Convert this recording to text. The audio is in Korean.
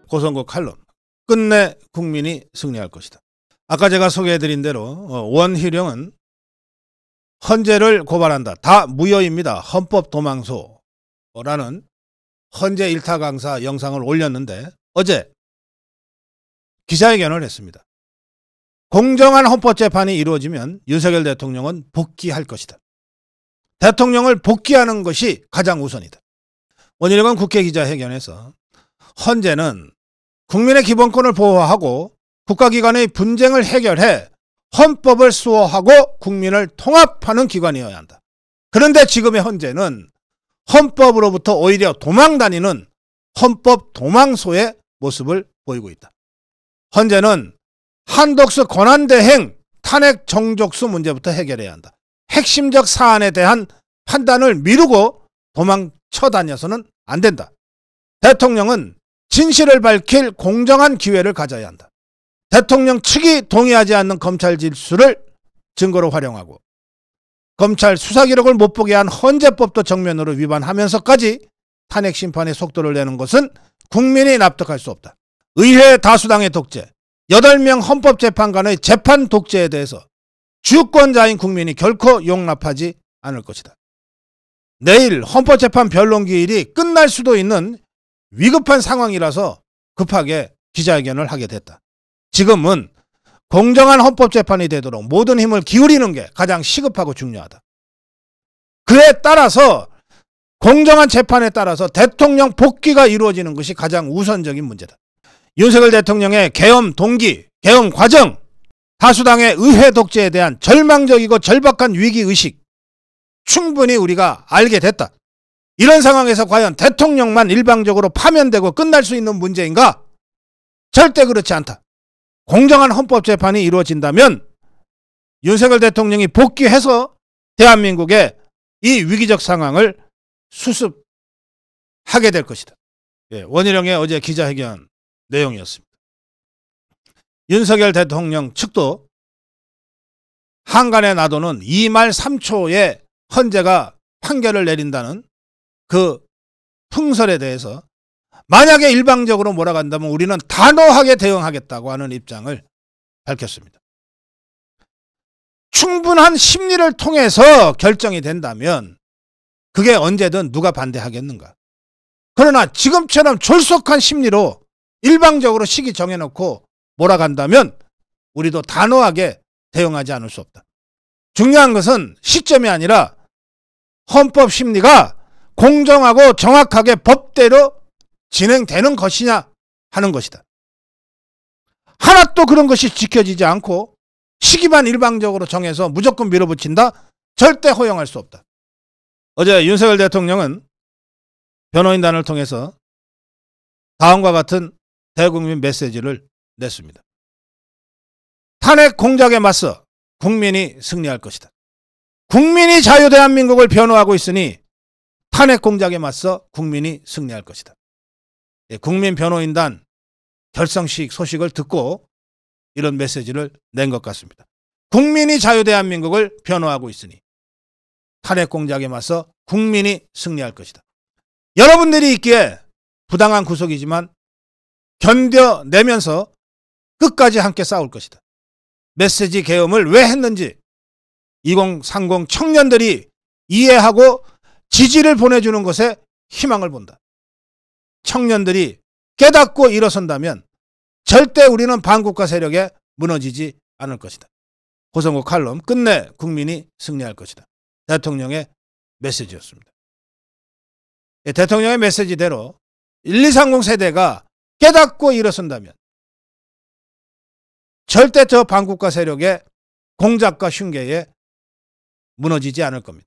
고성고 칼럼. 끝내 국민이 승리할 것이다. 아까 제가 소개해드린 대로 원희룡은 헌재를 고발한다. 다 무효입니다. 헌법도망소라는 헌재 일타 강사 영상을 올렸는데 어제 기자회견을 했습니다. 공정한 헌법재판이 이루어지면 윤석열 대통령은 복귀할 것이다. 대통령을 복귀하는 것이 가장 우선이다. 원희룡은 국회 기자회견에서 헌재는 국민의 기본권을 보호하고 국가기관의 분쟁을 해결해 헌법을 수호하고 국민을 통합하는 기관이어야 한다. 그런데 지금의 헌재는 헌법으로부터 오히려 도망다니는 헌법 도망소의 모습을 보이고 있다. 헌재는 한독수 권한대행 탄핵 정족수 문제부터 해결해야 한다. 핵심적 사안에 대한 판단을 미루고 도망쳐 다녀서는 안 된다. 대통령은 진실을 밝힐 공정한 기회를 가져야 한다. 대통령 측이 동의하지 않는 검찰 질수를 증거로 활용하고 검찰 수사기록을 못 보게 한 헌재법도 정면으로 위반하면서까지 탄핵 심판의 속도를 내는 것은 국민이 납득할 수 없다. 의회 다수당의 독재, 8명 헌법재판관의 재판 독재에 대해서 주권자인 국민이 결코 용납하지 않을 것이다. 내일 헌법재판 변론기일이 끝날 수도 있는 위급한 상황이라서 급하게 기자회견을 하게 됐다. 지금은 공정한 헌법재판이 되도록 모든 힘을 기울이는 게 가장 시급하고 중요하다. 그에 따라서 공정한 재판에 따라서 대통령 복귀가 이루어지는 것이 가장 우선적인 문제다. 윤석열 대통령의 계엄 동기, 계엄 과정, 다수당의 의회 독재에 대한 절망적이고 절박한 위기의식 충분히 우리가 알게 됐다. 이런 상황에서 과연 대통령만 일방적으로 파면되고 끝날 수 있는 문제인가? 절대 그렇지 않다. 공정한 헌법재판이 이루어진다면 윤석열 대통령이 복귀해서 대한민국의 이 위기적 상황을 수습하게 될 것이다. 원희룡의 어제 기자회견 내용이었습니다. 윤석열 대통령 측도 한간에 놔두는 2말 3초의 헌재가 판결을 내린다는 그 풍설에 대해서 만약에 일방적으로 몰아간다면 우리는 단호하게 대응하겠다고 하는 입장을 밝혔습니다. 충분한 심리를 통해서 결정이 된다면 그게 언제든 누가 반대하겠는가. 그러나 지금처럼 졸속한 심리로 일방적으로 시기 정해놓고 몰아간다면 우리도 단호하게 대응하지 않을 수 없다. 중요한 것은 시점이 아니라 헌법 심리가 공정하고 정확하게 법대로 진행되는 것이냐 하는 것이다. 하나도 그런 것이 지켜지지 않고 시기만 일방적으로 정해서 무조건 밀어붙인다? 절대 허용할 수 없다. 어제 윤석열 대통령은 변호인단을 통해서 다음과 같은 대국민 메시지를 냈습니다. 탄핵 공작에 맞서 국민이 승리할 것이다. 국민이 자유대한민국을 변호하고 있으니 탄핵 공작에 맞서 국민이 승리할 것이다. 국민 변호인단 결성식 소식을 듣고 이런 메시지를 낸 것 같습니다. 국민이 자유대한민국을 변호하고 있으니 탄핵 공작에 맞서 국민이 승리할 것이다. 여러분들이 있기에 부당한 구속이지만 견뎌내면서 끝까지 함께 싸울 것이다. 메시지 계엄을 왜 했는지 2030 청년들이 이해하고 지지를 보내주는 것에 희망을 본다. 청년들이 깨닫고 일어선다면 절대 우리는 반국가 세력에 무너지지 않을 것이다. 고성고 칼럼 끝내 국민이 승리할 것이다. 대통령의 메시지였습니다. 대통령의 메시지대로 1230 세대가 깨닫고 일어선다면 절대 저 반국가 세력의 공작과 흉계에 무너지지 않을 겁니다.